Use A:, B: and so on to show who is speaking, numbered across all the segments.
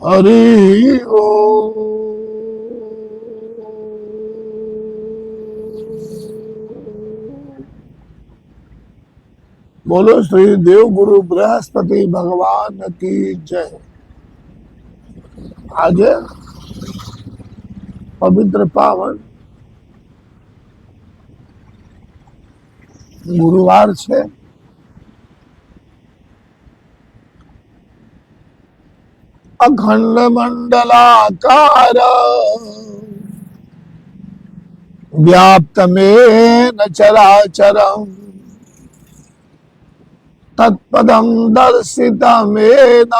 A: हरि ओ। बोलो श्री देव गुरु बृहस्पति भगवान की जय। आज पवित्र पावन गुरुवार छे। अखंड मंडलाकार व्याप्तमेन चराचरम् तत्पदं दर्शितमेन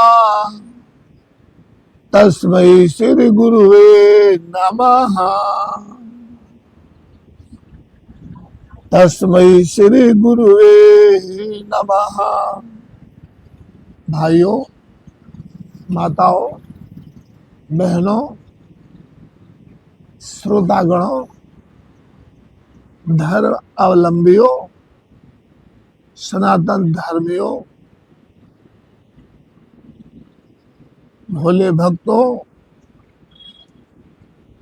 A: तस्मै श्री गुरुवे नमः। तस्मै श्री गुरुवे नमः। भाइयों, माताओं, बहनों, श्रोतागणों, धर्म अवलंबियों, सनातन धर्मियों, भोले भक्तों,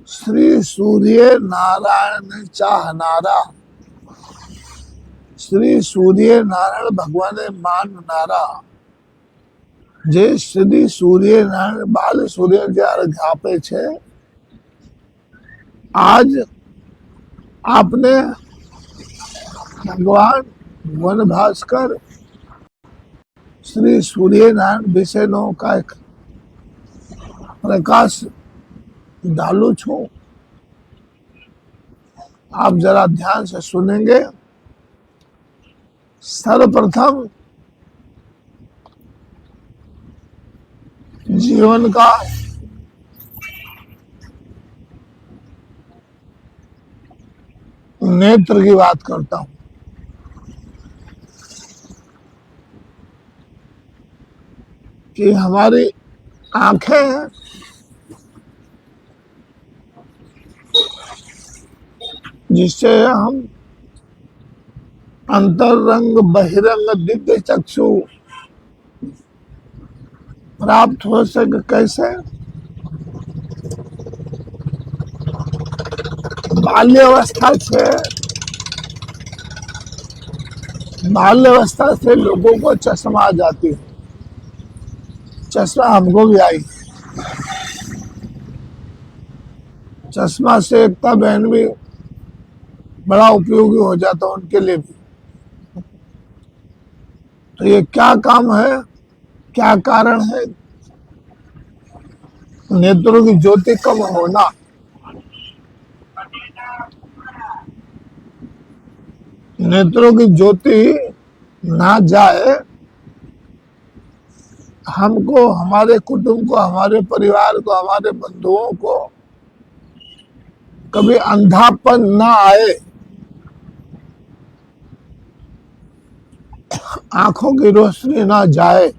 A: श्री सूर्य नारायण चाहनारा, श्री सूर्य नारायण भगवान माननारा, जे श्री सूर्य नारायण बाल सूर्य जયારે ઝાપે છે। आज आपने भगवान वन भास्कर श्री सूर्य नारायण विषयનો કાંઈક प्रकाश डालू छू। आप जरा ध्यान से सुनेंगे। सर्वप्रथम जीवन का नेत्र की बात करता हूं कि हमारी आंखें जिससे हम अंतरंग बहिरंग दिव्य चक्षु प्राप्त हो सके। कैसे? बाल्यावस्था से लोगों को चश्मा आ जाती है। चश्मा हमको भी आई। चश्मा से एकता बहन भी बड़ा उपयोगी हो जाता उनके लिए भी। तो ये क्या काम है, क्या कारण है? नेत्रों की ज्योति कम होना। नेत्रों की ज्योति ना जाए, हमको, हमारे कुटुंब को, हमारे परिवार को, हमारे बंधुओं को कभी अंधापन ना आए, आंखों की रोशनी ना जाए,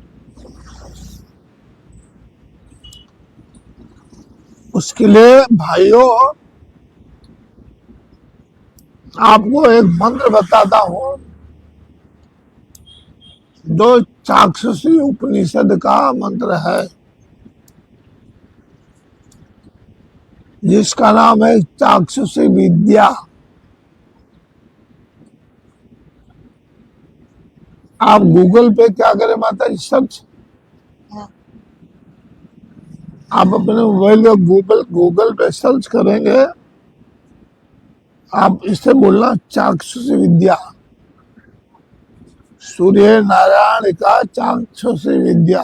A: उसके लिए भाइयों आपको एक मंत्र बताता हूं, जो चाक्षुषी उपनिषद का मंत्र है, जिसका नाम है चाक्षुषी विद्या। आप गूगल पे क्या करें माता जी, सर्च। आप अपने मोबाइल में गूगल पे सर्च करेंगे, आप इससे बोलना चाक्षुषी विद्या, सूर्य नारायण का चाक्षुषी विद्या।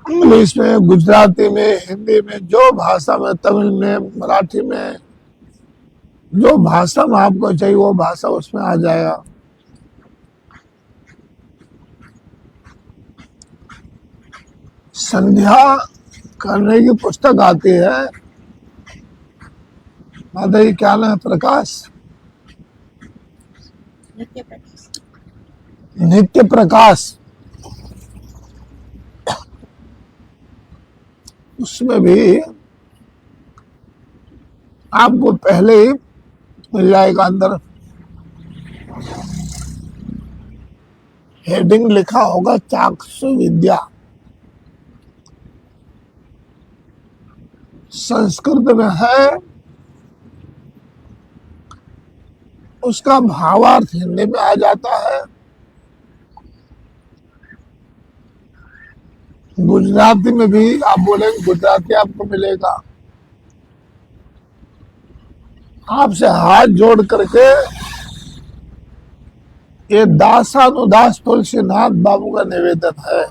A: इंग्लिश में, गुजराती में, हिंदी में, जो भाषा में, तमिल में, मराठी में, जो भाषा में आपको चाहिए वो भाषा उसमें आ जाएगा। संध्या करने की पुस्तक आती है। माता जी क्या नाम है? प्रकाश, नित्य प्रकाश। उसमें भी आपको पहले ही मिल जाएगा अंदर हेडिंग लिखा होगा चाक्षु विद्या। संस्कृत में है, उसका भावार्थ हिंदी में आ जाता है। गुजराती में भी आप बोलेंगे, गुजराती आपको मिलेगा। आपसे हाथ जोड़ करके ये दासानुदास तुलसीनाथ बाबू का निवेदन है।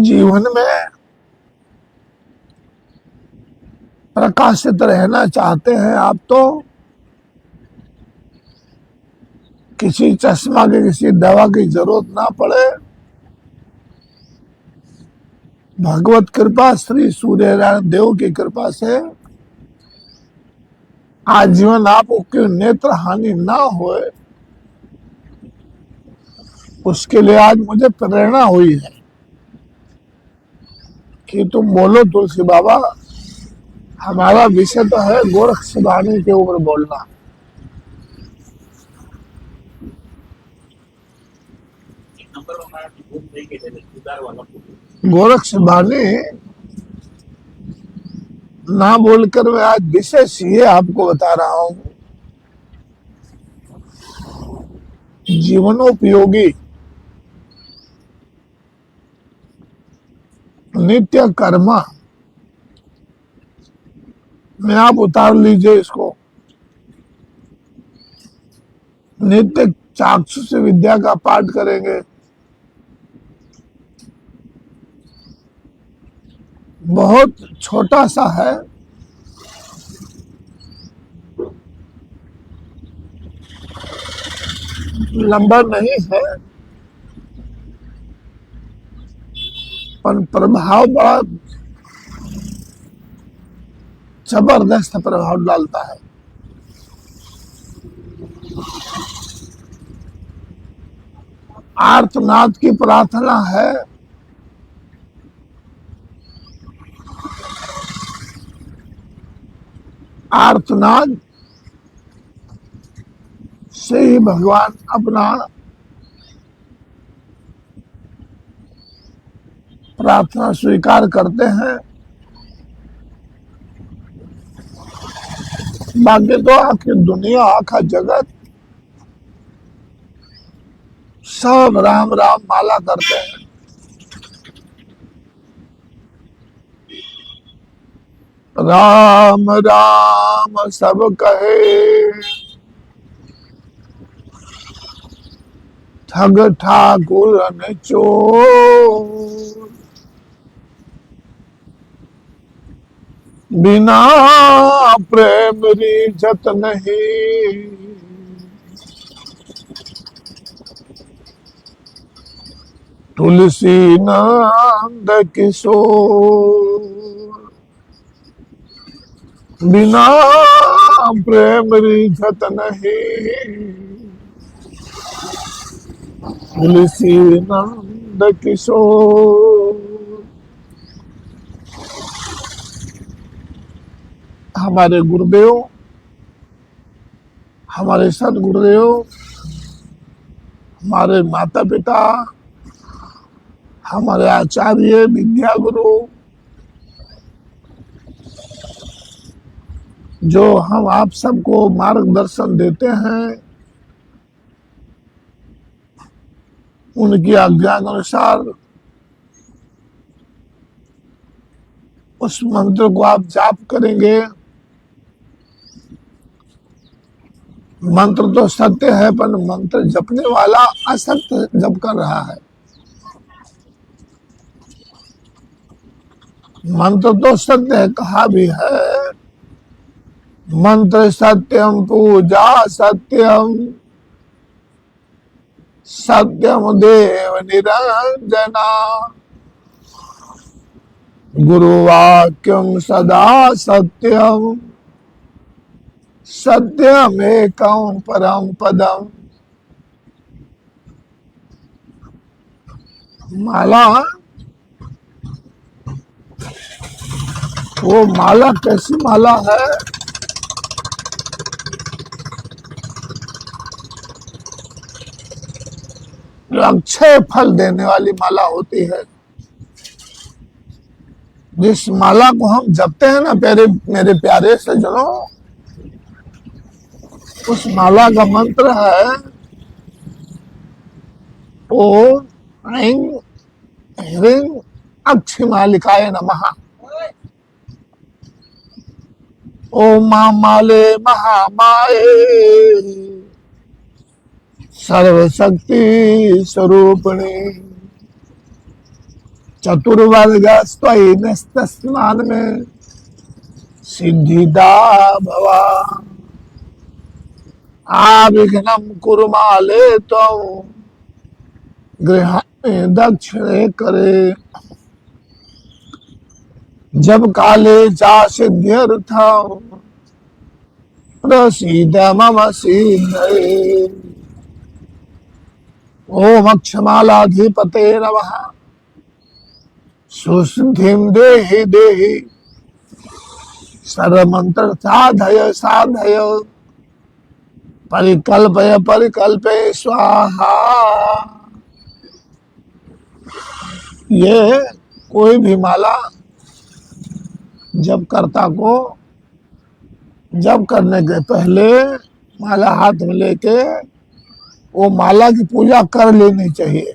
A: जीवन में प्रकाशित रहना चाहते हैं आप तो किसी चश्मा की, किसी दवा की जरूरत ना पड़े। भगवत कृपा, श्री सूर्य नारायण देव की कृपा से आजीवन आपको नेत्र हानि ना होए, उसके लिए आज मुझे प्रेरणा हुई है कि तुम बोलो तुलसी बाबा। हमारा विषय तो है गोरक्षवाणी के ऊपर बोलना। गोरक्षवाणी ना बोलकर मैं आज विशेष ये आपको बता रहा हूं, जीवनोपयोगी नित्य कर्म में आप उतार लीजिए इसको। नित्य चाक्षुष विद्या का पाठ करेंगे, बहुत छोटा सा है, लंबा नहीं है, पर प्रभाव बड़ा जबरदस्त प्रभाव डालता है। आर्तनाद की प्रार्थना है, आर्तनाद से ही भगवान अपना प्रार्थना स्वीकार करते हैं। बाकी तो आखिर दुनिया, आखा जगत सब राम राम माला करते हैं। राम राम सब कहे, ठग ठाकुर ने चोर। बिना प्रेम रीझत नहीं, तुलसी नंद किशोर। बिना प्रेम रीझत नहीं, तुलसी नंद किशोर। हमारे गुरुदेव, हमारे सदगुरुदेव, हमारे माता पिता, हमारे आचार्य विद्या गुरु, जो हम आप सबको मार्गदर्शन देते हैं, उनकी आज्ञा के अनुसार उस मंत्र को आप जाप करेंगे। मंत्र तो सत्य है, पर मंत्र जपने वाला असत्य जप कर रहा है। मंत्र तो सत्य है, कहा भी है, मंत्र सत्यम पूजा सत्यम, सत्यम देव निरंजना, गुरुवाक्यम सदा सत्यम, सत्यमेकं परम पदम। माला, वो माला कैसी माला है जो अक्षय फल देने वाली माला होती है, जिस माला को हम जपते हैं ना मेरे प्यारे सज्जनों, उस माला का मंत्र है ओम ऐं ह्रीं अक्षिमालिकाय नमः। ओम माले महामाये सर्वशक्ति स्वरूपिणी चतुर्वर्ग स्वयं नस्तस्मान में सिद्धिदा भवा। आविघ्नं कुरु माले तो गृह दक्षिणे करे। जब काले जा सिद्ध्यर्थ प्रसीद मम सिद्धये। ओम अक्षमालाधिपते नमः। सुसिद्धिं देहि देहि सर्वमंत्र साधय साधय। परिकल्पय परिकल्पय स्वाहा। ये कोई भी माला जब कर्ता को जब करने के पहले माला हाथ में लेके वो माला की पूजा कर लेनी चाहिए।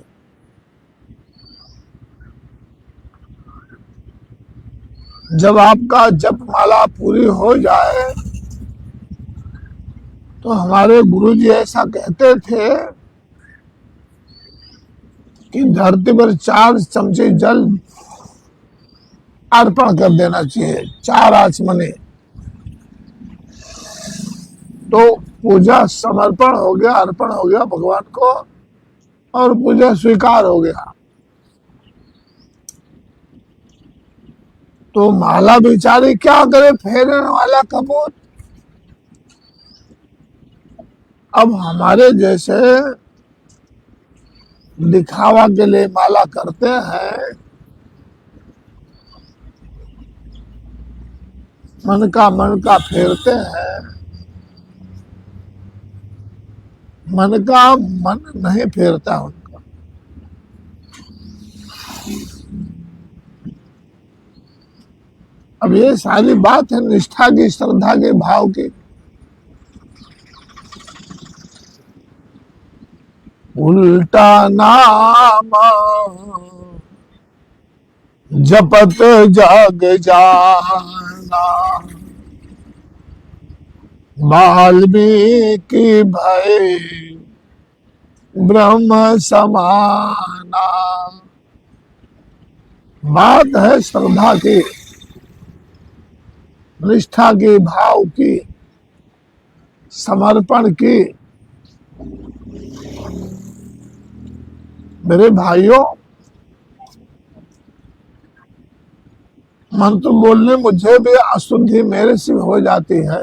A: जब आपका जप माला पूरी हो जाए तो हमारे गुरुजी ऐसा कहते थे कि धरती पर 4 चमचे जल अर्पण कर देना चाहिए, 4 आचमने, तो पूजा समर्पण हो गया, अर्पण हो गया भगवान को और पूजा स्वीकार हो गया। तो माला बेचारी क्या करे, फेरने वाला कपूर। अब हमारे जैसे दिखावा के लिए माला करते हैं, मन का फेरते हैं, मन का मन नहीं फेरता उनका। अब ये सारी बात है निष्ठा की, श्रद्धा के, भाव की। उल्टा नाम जपत जग जाना। वाल्मीकि भय ब्रह्म समाना। बात है श्रद्धा की, निष्ठा की, भाव की, समर्पण की। मेरे भाइयों, मंत्र बोलने मुझे भी अशुद्धि मेरे से हो जाती है,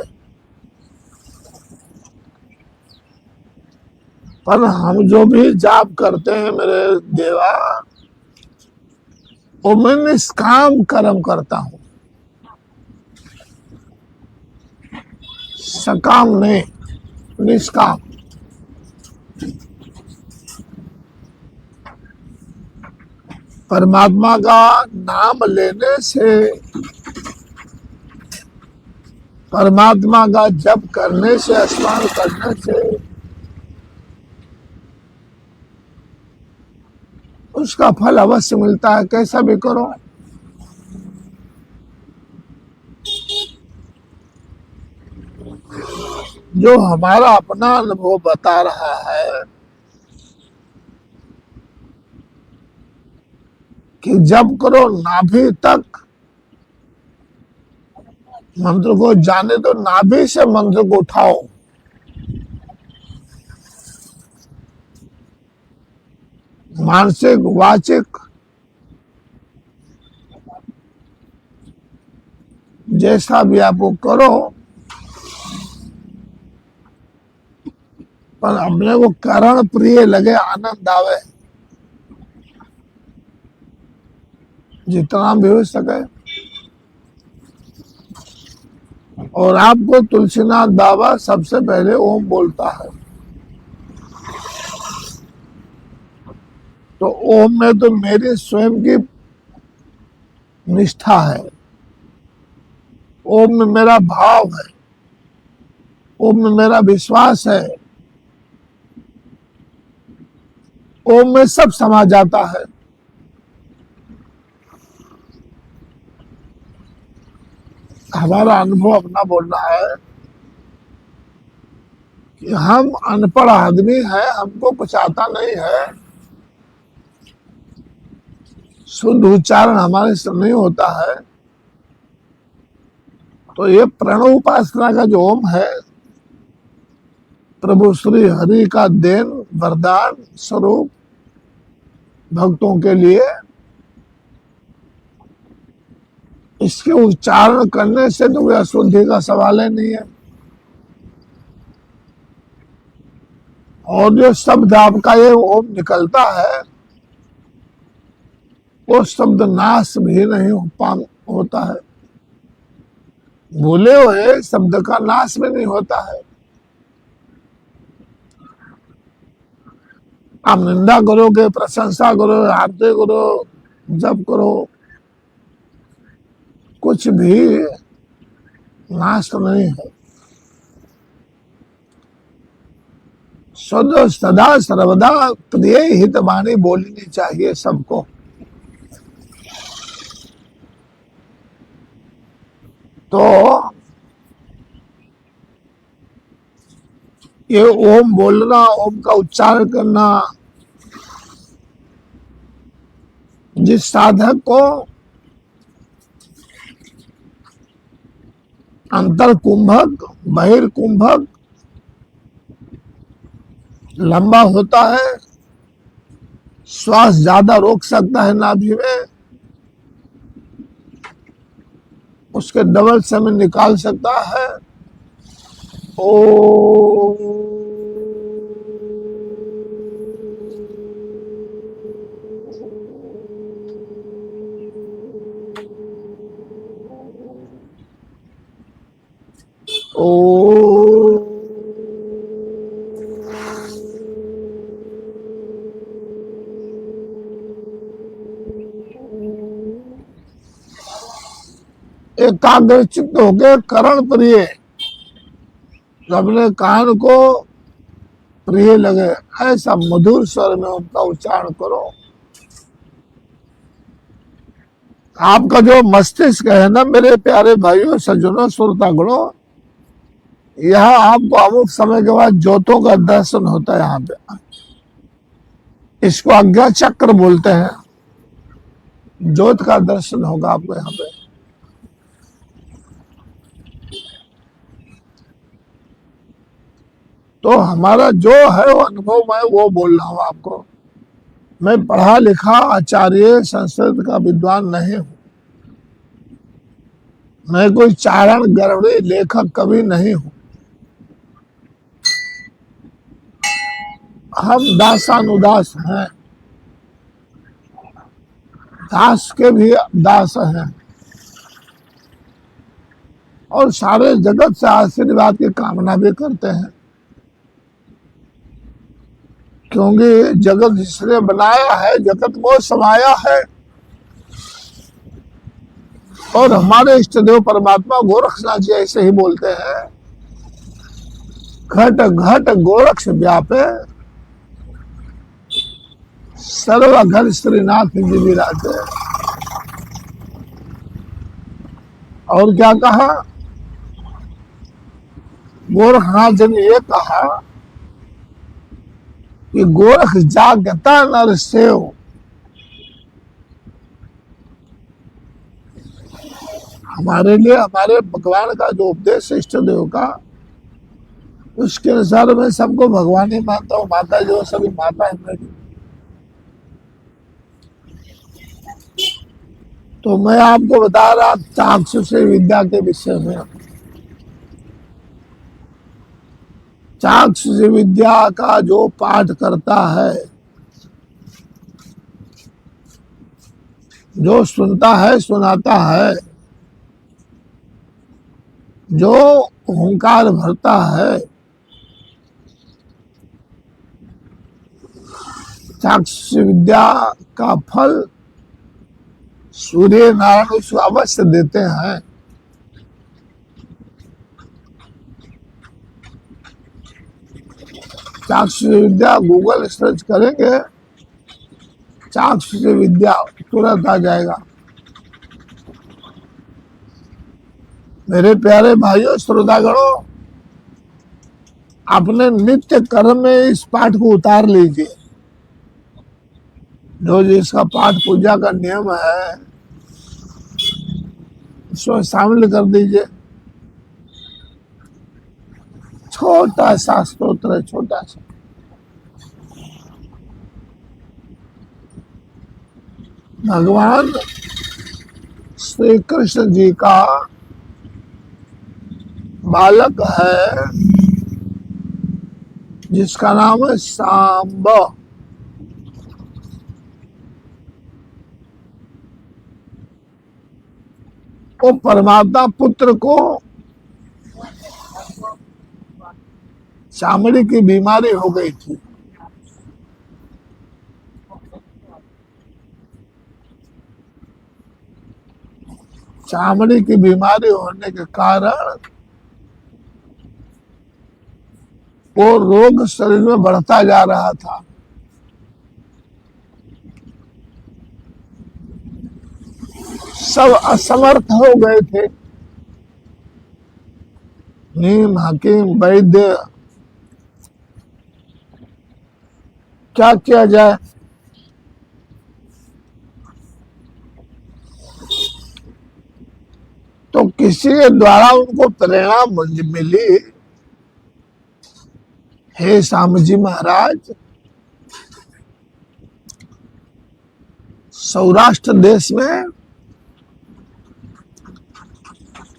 A: पर हम जो भी जाप करते हैं मेरे देवा, वो मैं निष्काम कर्म करता हूं, सकाम नहीं, निष्काम। परमात्मा का नाम लेने से, परमात्मा का जप करने से, स्मरण करने से उसका फल अवश्य मिलता है, कैसा भी करो। जो हमारा अपना अनुभव बता रहा है कि जब करो नाभि तक मंत्र को जाने दो, नाभि से मंत्र को उठाओ। मानसिक, वाचिक, जैसा भी आप वो करो, पर अपने को करण प्रिय लगे, आनंद आवे, जितना भी हो सके। और आपको तुलसीनाथ बाबा सबसे पहले ओम बोलता है। तो ओम में तो मेरी स्वयं की निष्ठा है, ओम में मेरा भाव है, ओम में मेरा विश्वास है, ओम में सब समा जाता है। हमारा अनुभव अपना बोल रहा है कि हम अनपढ़ आदमी हैं, हमको कुछ आता नहीं है, शुद्ध उच्चारण हमारे से नहीं होता है। तो ये प्रणव उपासना का जो ओम है, प्रभु श्री हरि का देन वरदान स्वरूप भक्तों के लिए, इसके उच्चारण करने से तो कोई अशुद्धि का सवाल ही नहीं है। और जो शब्द आपका ये ओम निकलता है, वो शब्द नाश भी नहीं होता है, भूले हुए शब्द का नाश भी नहीं होता है। आप निंदा करोगे, प्रशंसा करो, आरती करो, जप करो, कुछ भी नाश नहीं है। सदा सर्वदा प्रिय हित वाणी बोलनी चाहिए सबको। तो ये ओम बोलना, ओम का उच्चारण करना, जिस साधक को अंतर कुंभक बहिर्कुंभक लंबा होता है, श्वास ज्यादा रोक सकता है नाभि में, उसके डबल समय निकाल सकता है। ओ ओ एकाग्र चित्त होके करण प्रिय, अपने कान को प्रिय लगे ऐसा मधुर स्वर में उनका उच्चारण करो। आपका जो मस्तिष्क है ना मेरे प्यारे भाइयों सज्जनों श्रोतागणों, यह आपको अमुक समय के बाद ज्योतों का दर्शन होता है। यहाँ पे इसको आज्ञा चक्र बोलते हैं, ज्योत का दर्शन होगा आपको यहाँ पे। तो हमारा जो है वो अनुभव मैं वो बोल रहा हूं आपको। मैं पढ़ा लिखा आचार्य संस्कृत का विद्वान नहीं हूं, मैं कोई चारण गर्भणी लेखक कवि नहीं हूं। हम दासानुदास हैं, दास के भी दास हैं, और सारे जगत से आशीर्वाद की कामना भी करते हैं, क्योंकि जगत जिसने बनाया है जगत वो समाया है। और हमारे इष्ट देव परमात्मा गोरखनाथ जी ऐसे ही बोलते हैं, घट घट गोरक्ष व्यापे सर्व घर श्रीनाथ जी विराजे। और क्या कहा गोरखनाथ जी ने? ये कहा कि गोरख जागता नर सेव, हमारे लिए हमारे भगवान का जो उपदेश है इष्ट देव का, उसके अनुसार मैं सबको भगवान ही मानता हूँ। माता जो सभी माता है मेरी। तो मैं आपको बता रहा चाक्षुषी विद्या के विषय में। चाक्षुषी विद्या का जो पाठ करता है, जो सुनता है सुनाता है, जो ओंकार भरता है, चाक्षुष विद्या का फल सूर्य नारायण उसको अवश्य देते हैं। चाक्षुष विद्या गूगल सर्च करेंगे, चाक्षुष विद्या तुरंत आ जाएगा। मेरे प्यारे भाइयों श्रोतागणों, अपने नित्य कर्म में इस पाठ को उतार लीजिए। जो जिसका पाठ पूजा का नियम है उसमें शामिल कर दीजिए। छोटा सा स्तोत्र है, छोटा सा। भगवान श्री कृष्ण जी का बालक है जिसका नाम है सांब। वो परमात्मा पुत्र को चामड़ी की बीमारी हो गई थी। चामड़ी की बीमारी होने के कारण वो रोग शरीर में बढ़ता जा रहा था। सब असमर्थ हो गए थे। नीम, हकीम, वैद्य, क्या किया जाए। तो किसी के द्वारा उनको प्रेरणा मिली, हे श्याम जी महाराज, सौराष्ट्र देश में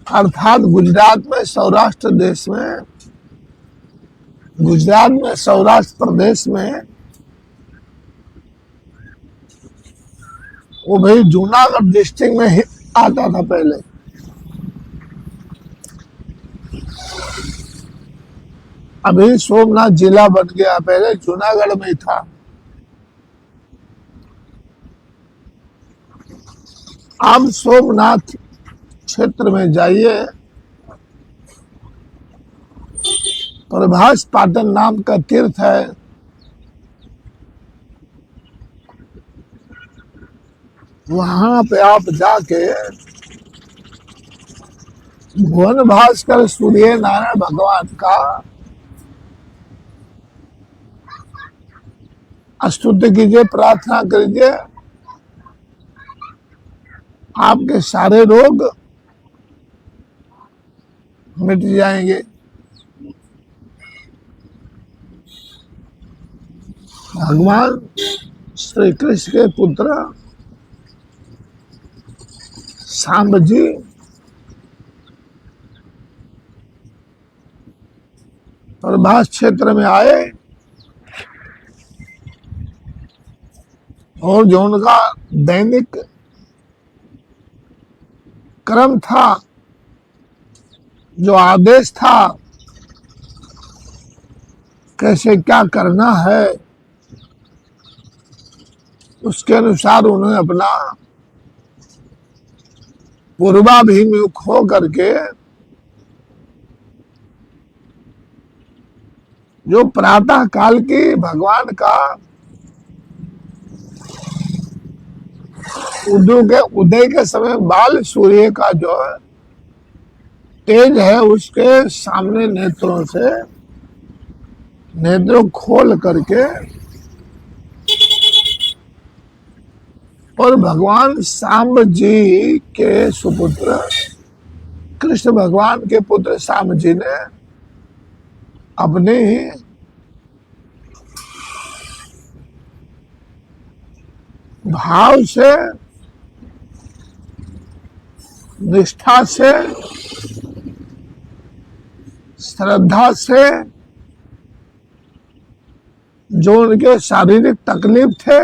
A: अर्थात गुजरात में, सौराष्ट्र देश में, गुजरात में सौराष्ट्र प्रदेश में, वो भाई जूनागढ़ डिस्ट्रिक्ट में ही आता था पहले। अभी सोमनाथ जिला बन गया, पहले जूनागढ़ में ही था। आप सोमनाथ क्षेत्र में जाइए, प्रभास पाटन नाम का तीर्थ है। वहां पे आप जाके भुवन भास्कर सूर्य नारायण भगवान का स्तुति कीजिए, प्रार्थना कीजिए, आपके सारे रोग मिट जाएंगे। भगवान श्री कृष्ण के पुत्र सांब जी प्रभास क्षेत्र में आए और जो उनका दैनिक क्रम था, जो आदेश था, कैसे क्या करना है, उसके अनुसार उन्होंने अपना पूर्वाभिमुख हो करके जो प्रातः काल की भगवान का उदय के समय बाल सूर्य का जो तेज है उसके सामने नेत्रों से नेत्रों खोल करके और भगवान सांब जी के सुपुत्र कृष्ण भगवान के पुत्र सांब जी ने अपने भाव से, निष्ठा से, श्रद्धा से जो उनके शारीरिक तकलीफ थे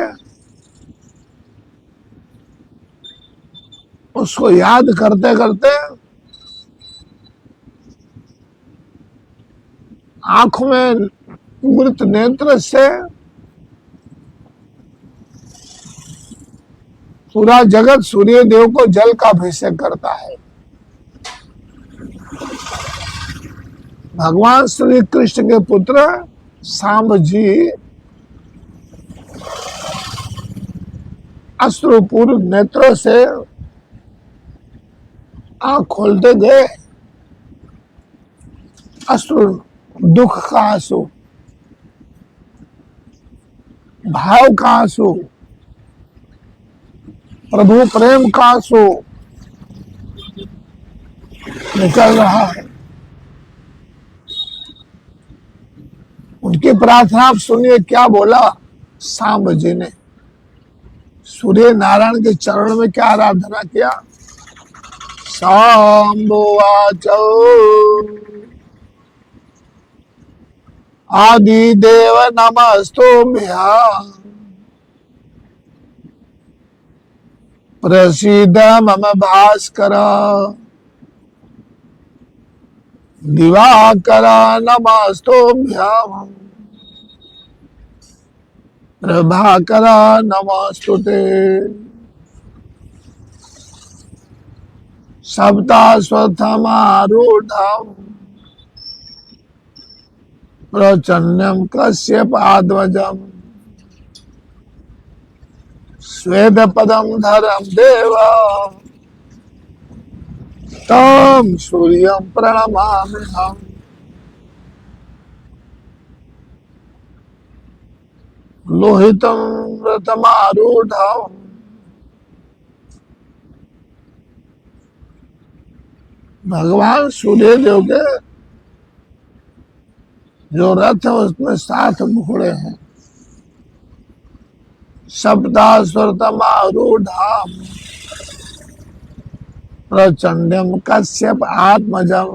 A: उसको याद करते करते आंखों में मृत नेत्र से पूरा जगत सूर्य देव को जल का अभिषेक करता है। भगवान श्री कृष्ण के पुत्र सांब जी अश्रुपूर्ण नेत्रों से आंख खोलते गए, अश्रु दुख का आंसू, भाव का आंसू, प्रभु प्रेम का आंसू निकल रहा है। उनकी प्रार्थना आप सुनिए, क्या बोला सांब जी ने। सूर्य नारायण के चरण में क्या आराधना किया। सांबुवाचो आदिदेव नमस्तुभ्यं प्रसीद मम भास्कर दिवाकर नमस्तुभ्यं प्रभाकर नमस्तुते सप्ताश्वत्थमारूढं प्रचण्डं कश्यपाध्वजं श्वेतपदं धरं देव तं सूर्यं प्रणमाम्यहम्। लोहितं रथमारूढं भगवान सूर्य देव के जो रथ है उसमें 7 घोड़े हैं। सप्ताश्वत्थमारूढं प्रचण्डं कश्यप आत्मजं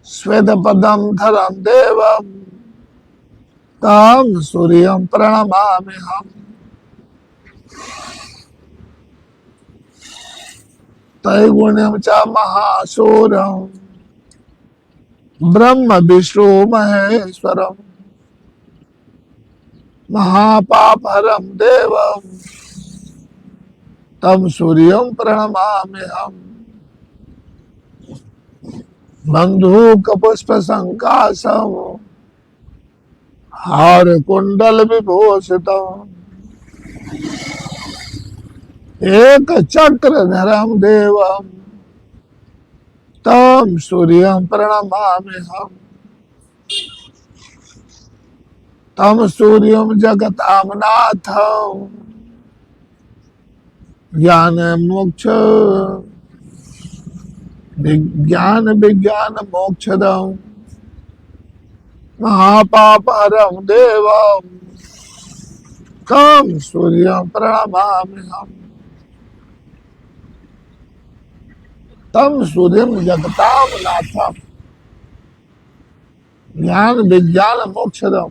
A: श्वेतपदं धरं देवं तं सूर्यं प्रणमाम्यहम्। त्रैगुण्यं च महाशूरं ब्रह्म विष्णु महेश्वरं महापापहरं देवं तं सूर्यं प्रणमाम्यहम्। बंधूकपुष्पसंकाशं हार कुंडल विभूषितम् एक चक्रधरं देवं तं सूर्यं प्रणमाम्यहम्। तं सूर्यं जगतां नाथं ज्ञान मोक्ष विज्ञान विज्ञान मोक्षदं महापापहरं देवं तं सूर्यं प्रणमाम्यहम्। तं सूर्यं जगतां नाथं ज्ञान विज्ञान मोक्षदं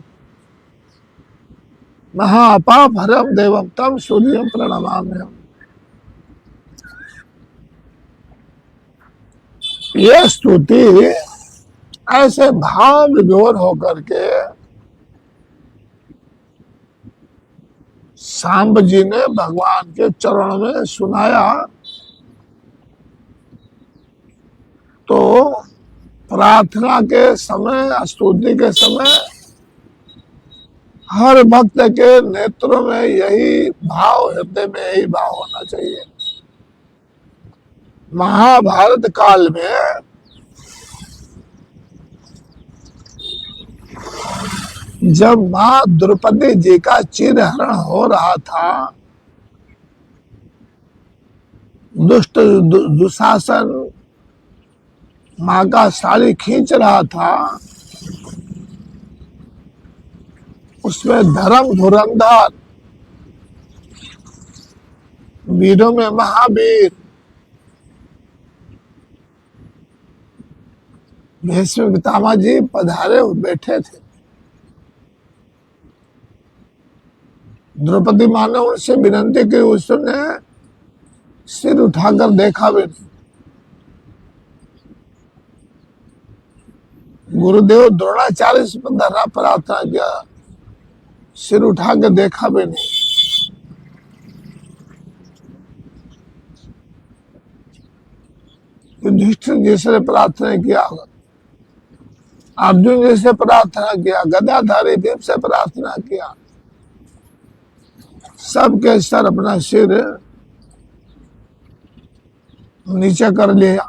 A: महापापहरं देवं तं सूर्यं प्रणमाम्यहम्। यह स्तुति ऐसे भाव विभोर होकर के सांब जी ने भगवान के चरण में सुनाया तो प्रार्थना के समय, स्तुति के समय हर भक्त के नेत्रों में यही भाव, हृदय में यही भाव होना चाहिए। महाभारत काल में जब मां द्रौपदी जी का चिरहरण हो रहा था, दुष्ट दुशासन मां का साड़ी खींच रहा था, उसमें धर्म धुरंधर, वीरों में महावीर भीष्म पितामह जी पधारे बैठे थे। द्रौपदी मां ने उनसे विनती की, उसने सिर उठाकर देखा भी नहीं। गुरुदेव द्रोणाचार्य से प्रार्थना किया, सिर उठाकर देखा भी नहीं। युधिष्ठिर जी से प्रार्थना किया, अर्जुन जी से प्रार्थना किया, गदाधारी भीम से प्रार्थना किया, सबके सर अपना सिर नीचे कर लिया।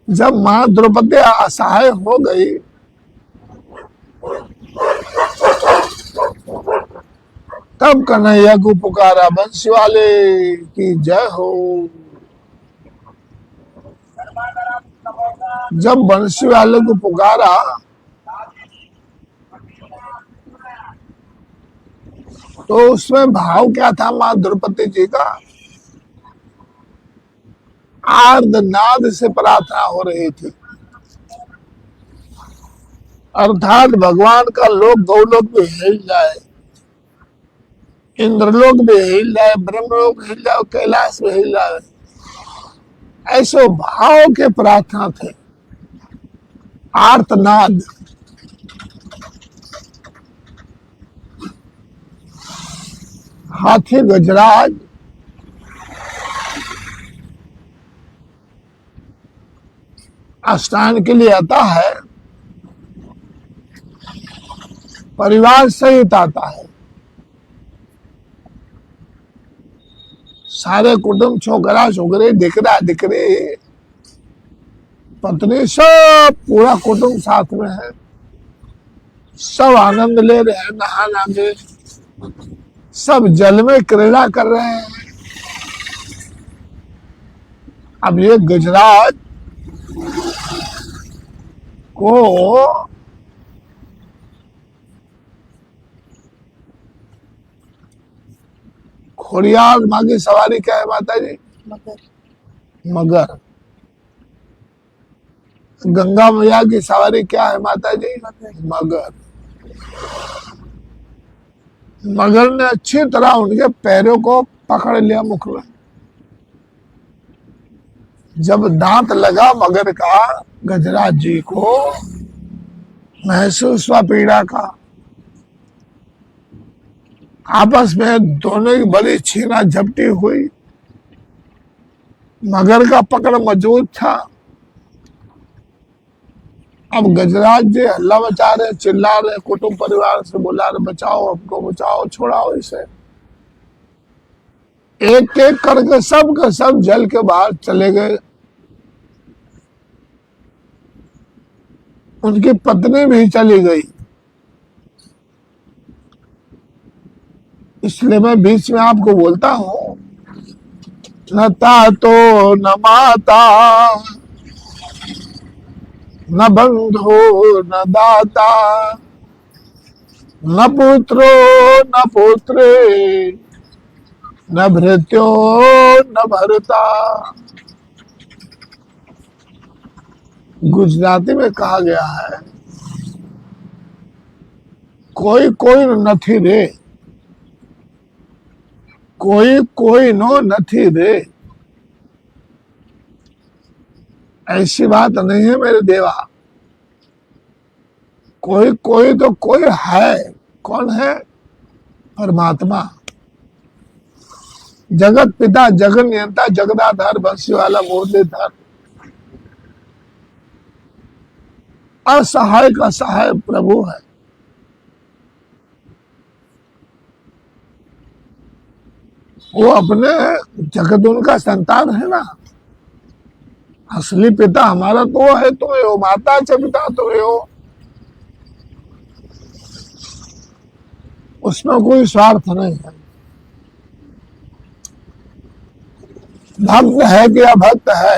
A: जब मां द्रौपदी असहाय हो गई तब कन्हैया को पुकारा, बंसी वाले की जय हो। जब बंसी वाले को पुकारा तो उसमें भाव क्या था मां द्रौपदी जी का? आर्तनाद से प्रार्थना हो रही थी, अर्थात भगवान का लोक गौलोक भी हिल जाए, इंद्रलोक भी हिल जाए, ब्रह्मलोक हिल जाए, कैलाश भी हिल जाए, ऐसे भाव के प्रार्थना थे, आर्तनाद। हाथी गजराज स्नान के लिए आता है, परिवार सहित आता है, सारे कुटुंब, छोकरा छोकरे, दिकरा दिकरे, पत्नी, सब पूरा कुटुंब साथ में है, सब आनंद ले रहे हैं, नहा के सब जल में क्रीड़ा कर रहे हैं। अब ये गजराज को खोड़ियार माँ की सवारी क्या है माता जी? मगर। गंगा मैया की सवारी क्या है माता जी? मगर। मगर ने अच्छी तरह उनके पैरों को पकड़ लिया मुख में। जब दांत लगा मगर का गजराज जी को महसूस हुआ पीड़ा का। आपस में दोनों की बड़ी छीना झपटी हुई। मगर का पकड़ मजबूत था। अब गजराज जी हल्ला मचा रहे, चिल्ला रहे, कुटुंब परिवार से बुला रहे, बचाओ हमको, बचाओ, छोड़ाओ इसे। एक एक करके सब के सब जल के बाहर चले गए। उनकी पत्नी भी चली गई। इसलिए मैं बीच में आपको बोलता हूं, न तातो न माता न बंधु न दाता न पुत्रो न पुत्री न भृत्यो न भरता। गुजराती में कहा गया है, कोई कोई नथी रे, कोई कोई नो नथी रे। ऐसी बात नहीं है मेरे देवा। कोई कोई तो कोई है। कौन है? परमात्मा, जगत पिता, जगन नियंता, जगदाधार, बंसी वाला, मुरलीधर, असहाय का सहाय प्रभु है। वो अपने जगत उनका संतान है ना। असली पिता हमारा तो है, तो हो माता च पिता तो हो। उसमें कोई स्वार्थ नहीं है। भक्त है कि अभक्त है,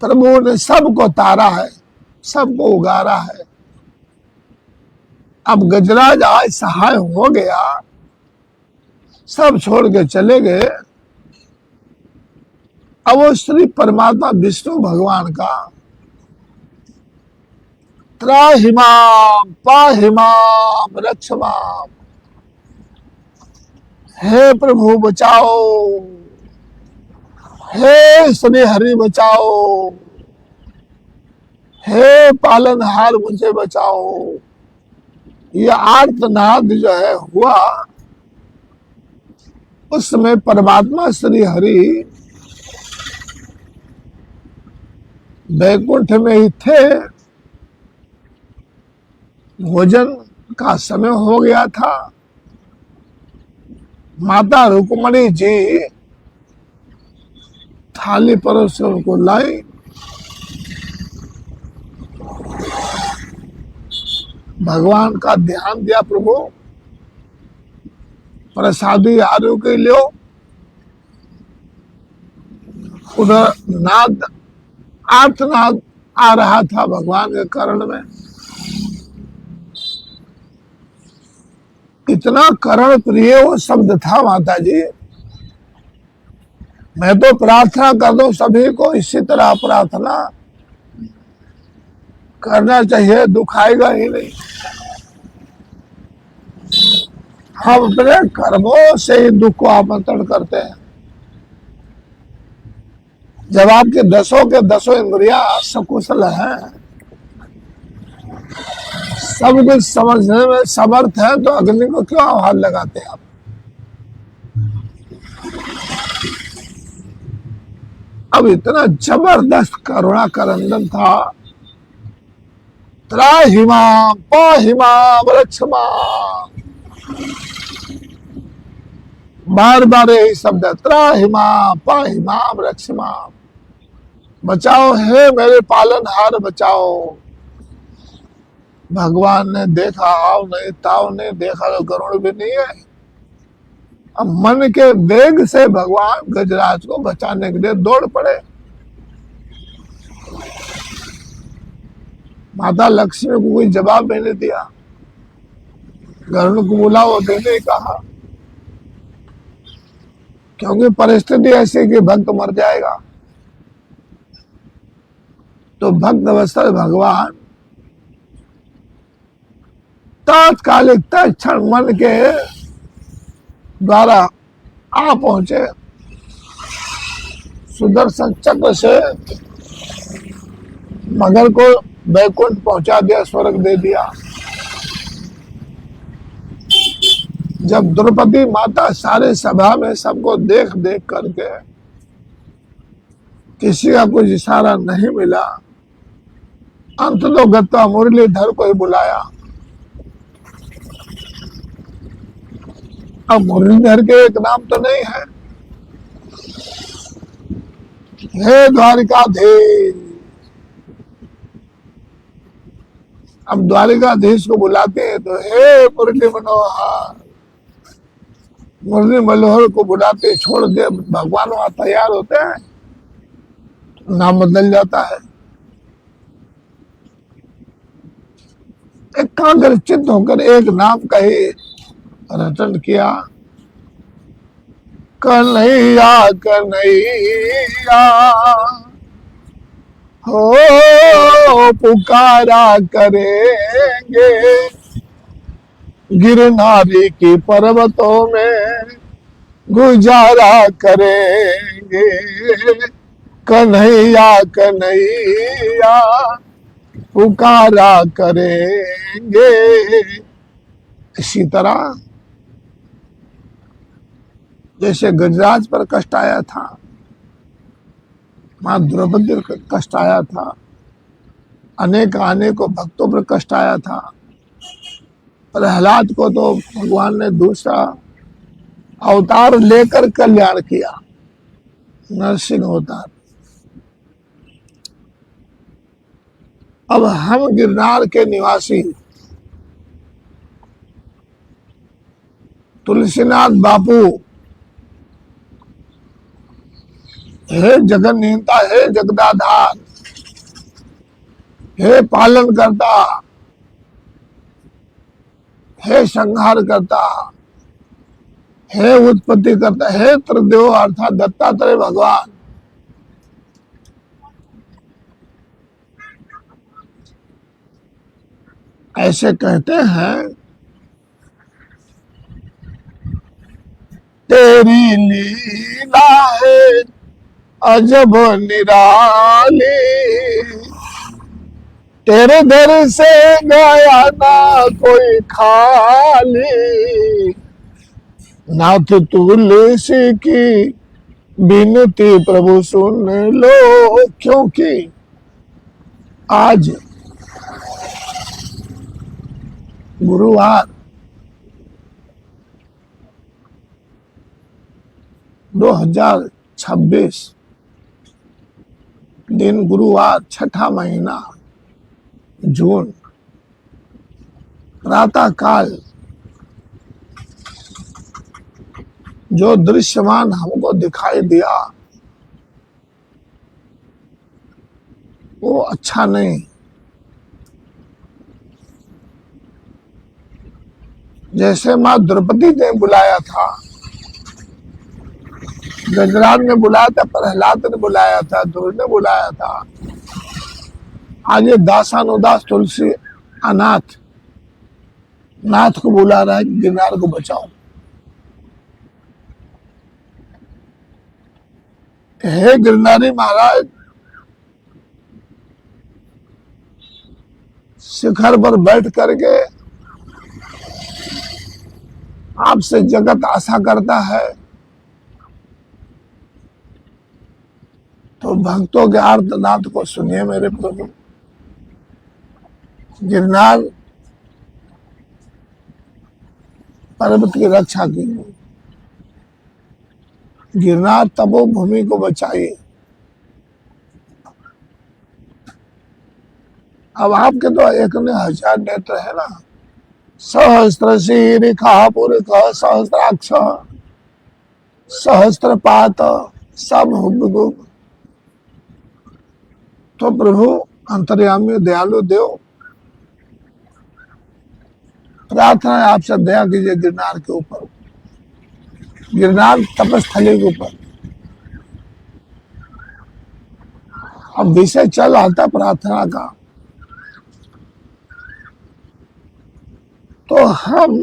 A: प्रभु ने सबको तारा है, सबको उगारा है। अब गजराज आज सहाय हो गया, सब छोड़ के चले गए। अब वो श्री परमात्मा विष्णु भगवान का त्राहिमाम पाहिमाम रक्षमाम, हे प्रभु बचाओ, हे श्री हरि बचाओ, हे पालनहार मुझे बचाओ। ये आर्तनाद जो है हुआ, उस समय परमात्मा श्री हरि वैकुंठ में ही थे। भोजन का समय हो गया था। माता रुक्मणी जी थाली परोस कर उनको लाई। भगवान का ध्यान दिया, प्रभु प्रसादी आरोग्य लो। उधर नाद आर्तनाद आ रहा था भगवान के कर्ण में। इतना कर्ण प्रिय वो शब्द था माता जी। मैं तो प्रार्थना कर दूं सभी को इसी तरह प्रार्थना करना चाहिए, दुख आएगा ही नहीं। हम अपने कर्मों से ही दुख को आमंत्रण करते हैं। जब आपके दसों के दसों इंद्रियां सकुशल हैं, सब कुछ समझने में समर्थ है, तो अग्नि को क्यों आह्वान लगाते हैं आप? अब इतना जबरदस्त करुणा करंदन था। त्राहिमा पाहिमा वृक्षमा, बार बार यही शब्द है, त्राहिमा पाहिमा वृक्षमा। बचाओ है मेरे पालनहार, बचाओ। भगवान ने देखा, आओ नहीं ताओ नहीं देखा तो गरुड़ भी नहीं है। अब मन के वेग से भगवान गजराज को बचाने के लिए दौड़ पड़े। माता लक्ष्मी को कोई जवाब नहीं दिया। गरुड़ को बुलाओ, देने कहा, क्योंकि परिस्थिति ऐसी कि भक्त मर जाएगा। तो भक्त अवस्था भगवान तात्कालिक तत्क्षण मन के द्वारा आ पहुंचे। सुदर्शन चक्र से मगर को वैकुंठ पहुंचा दिया, स्वर्ग दे दिया। जब द्रौपदी माता सारे सभा में सबको देख देख करके किसी का कुछ इशारा नहीं मिला, अंत तो गत्ता मुरलीधर को ही बुलाया। अब मुरलीधर के एक नाम तो नहीं है। हे द्वारिकाधीश, अब द्वारिकाधीश को बुलाते हैं तो हे मुरली मनोहर। मुरली मनोहर को बुलाते छोड़ दे, भगवान वहां तैयार होते हैं, नाम बदल जाता है। एकाग्रचित्त होकर एक नाम का ही रटन किया, कन्हैया कन्हैया हो पुकारा करेंगे, गिरनारी की पर्वतों में गुजारा करेंगे। कन्हैया कन्हैया पुकारा करेंगे। इसी तरह जैसे गजराज पर कष्ट आया था, मां द्रौपदी पर कष्ट आया था, अनेक भक्तों पर कष्ट आया था। प्रहलाद को तो भगवान ने दूसरा अवतार लेकर कल्याण किया, नरसिंह अवतार। अब हम गिरनार के निवासी तुलसीनाथ बापू, हे जगन नियंता, हे जगदाधार, हे पालन करता, हे संहार करता, हे उत्पत्ति करता, हे त्रिदेव अर्थात दत्तात्रेय भगवान, ऐसे कहते हैं। तेरी लीला है अजब निराली, तेरे दर से गया ना कोई खाली। नाथ तुलसी की बिनती प्रभु सुन लो, क्योंकि आज गुरुवार 2026 दिन गुरुवार, छठा महीना जून, प्रातः काल जो दृश्यमान हमको दिखाई दिया वो अच्छा नहीं। जैसे माँ द्रौपदी ने बुलाया था, गजराज ने बुलाया था, प्रहलाद ने बुलाया था, ध्रुव ने बुलाया था, आज ये दासानुदास तुलसी अनाथ नाथ को बुला रहा है कि गिरनार को बचाओ। हे गिरनारी महाराज, शिखर पर बैठ करके आपसे जगत आशा करता है, तो भक्तों के आर्तनाद को सुनिए मेरे प्रभु। गिरनार पर्वत की रक्षा कीजिए, गिरनार तपोभूमि को बचाइए। अब आपके तो एक ने 1000 नेत्र है ना, सहस्त्र शीरिखा पुरिख सहस्त्राक्ष सहस्त्रपात सब हुबगुब। तो प्रभु अंतर्यामी दयालु देव, प्रार्थना है आपसे, दया कीजिए गिरनार के ऊपर, गिरनार तपस्थली के ऊपर। अब विषय चल आता प्रार्थना का, तो हम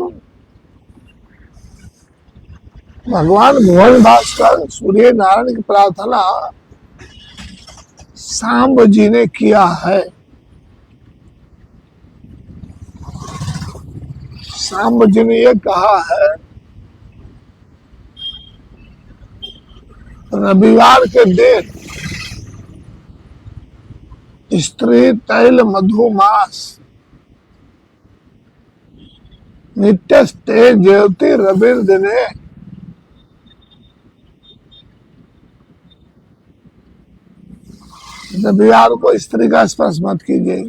A: भगवान भुवन भास्कर सूर्य नारायण की प्रार्थना सांब जी ने किया है। सांब जी ने ये कहा है, रविवार के दिन स्त्री तैल मधुमास नित्य तेज ज्योति रविर दिने। रविवार को स्त्री का स्पर्श मत कीजिए।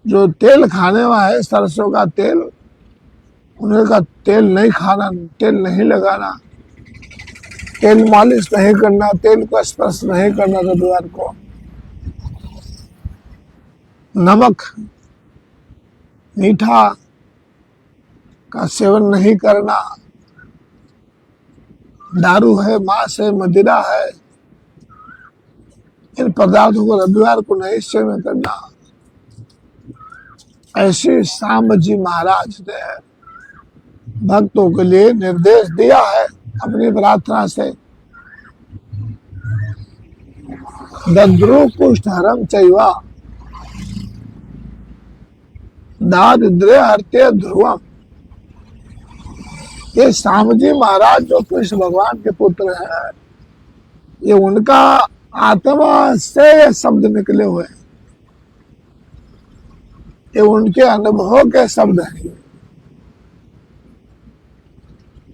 A: जो तेल खाने वाला है, सरसों का तेल, उन्हें का तेल नहीं खाना, तेल नहीं लगाना, तेल मालिश नहीं करना, तेल का स्पर्श नहीं करना रविवार को। नमक मीठा का सेवन नहीं करना, दारू है, मांस है, मदिरा है, इन पदार्थों को रविवार को नहीं सेवन करना। ऐसे सांब जी महाराज ने भक्तों के लिए निर्देश दिया है अपनी प्रार्थना से। दद्रु कुष्ठ हरम चैवा दारिद्र्य हरते ध्रुवम। ये सांब जी महाराज जो कृष्ण भगवान के पुत्र हैं, ये उनका आत्मा से ये शब्द निकले हुए हैं, ये उनके अनुभव के शब्द हैं।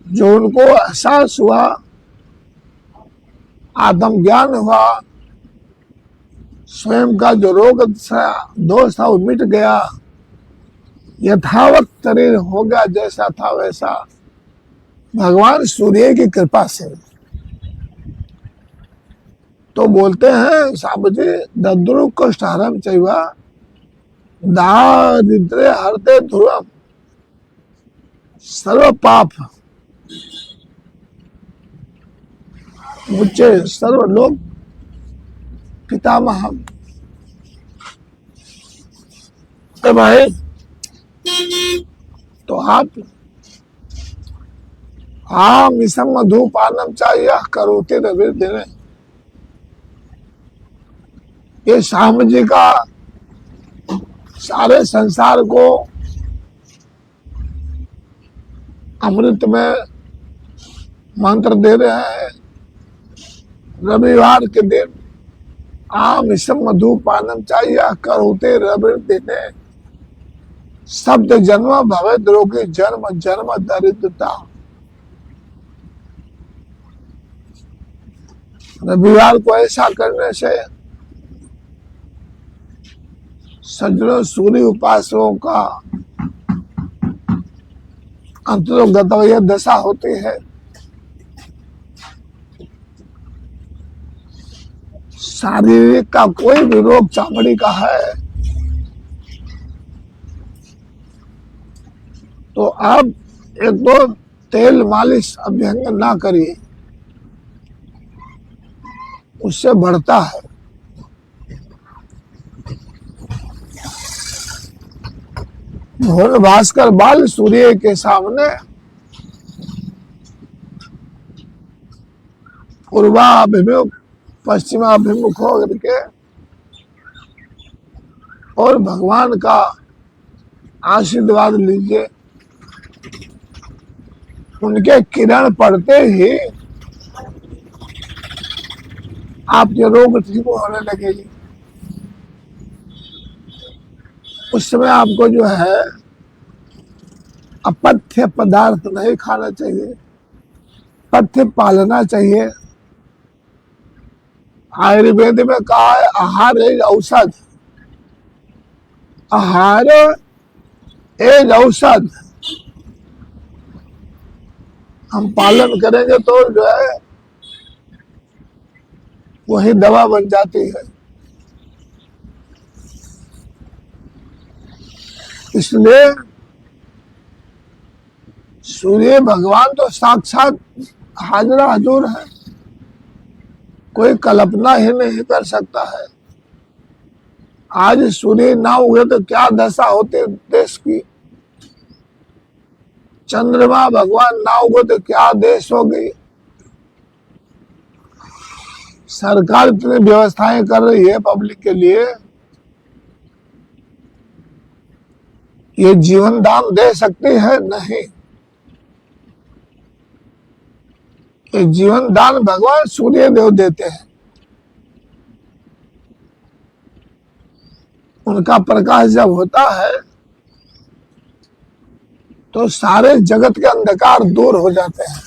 A: जो उनको एहसास हुआ, आत्मज्ञान हुआ, स्वयं का जो रोग दोष था वो मिट गया, यथावत शरीर हो गया जैसा था वैसा, भगवान सूर्य की कृपा से। तो बोलते हैं सांब जी, दद्रु कुष्ठ हरम चैवा दारिद्र्य हरते ध्रुवम। सर्व पाप मुझे सर्वलोक पितामह। तो भाई, तो आप मिसम मधुपानम चाहिए करोते रवि दिन। ये सांब जी का सारे संसार को अमृत में मंत्र दे रहे हैं। रविवार के दिन आम इसम मधु पानम चाहिए करोते रवि देने शब्द जन्म भवेद रोगी जन्म जन्म दरिद्रता। रविवार को ऐसा करने से सज्जनों सूर्य उपासकों का अंतर्गत यह दशा होती है। शारीरिक का कोई भी रोग चामड़ी का है तो आप एक दो तेल मालिश अभ्यंग ना करिए, उससे बढ़ता है। भोर भास्कर बाल सूर्य के सामने पूर्वाभिमुख पश्चिमाभिमुख हो करके और भगवान का आशीर्वाद लीजिए। उनके किरण पड़ते ही आपके रोग ठीक होने लगेगी। उस समय आपको जो है अपथ्य पदार्थ नहीं खाना चाहिए, पथ्य पालना चाहिए। आयुर्वेद में कहा है आहार एज औषध, आहार एज औषध। हम पालन करेंगे तो जो है वही दवा बन जाती है। इसलिए सूर्य भगवान तो साक्षात हाजरा हजूर है, कोई कल्पना ही नहीं कर सकता है। आज सूर्य ना उगे तो क्या दशा होती देश की, चंद्रमा भगवान ना उगे तो क्या देश हो गई। सरकार इतनी व्यवस्थाएं कर रही है पब्लिक के लिए, ये जीवन दान दे सकती है नहीं। ये जीवन दान भगवान सूर्य देव देते हैं। उनका प्रकाश जब होता है तो सारे जगत के अंधकार दूर हो जाते हैं।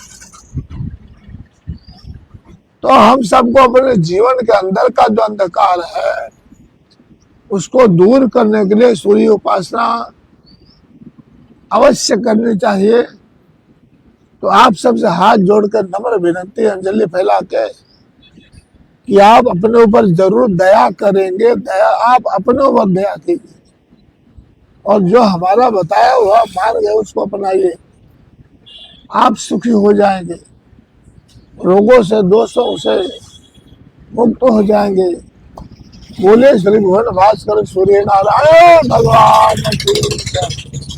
A: तो हम सबको अपने जीवन के अंदर का जो अंधकार है उसको दूर करने के लिए सूर्य उपासना अवश्य करनी चाहिए। तो आप सबसे हाथ जोड़कर नम्र विनती अंजलि फैला के कि आप अपने ऊपर जरूर दया करेंगे, दया आप अपने ऊपर दया कीजिए और जो हमारा बताया हुआ मार्ग है उसको अपनाइए। आप सुखी हो जाएंगे, रोगों से दोषों से मुक्त हो जाएंगे। बोले श्री भुवन भास्कर सूर्य नारायण भगवान की जय।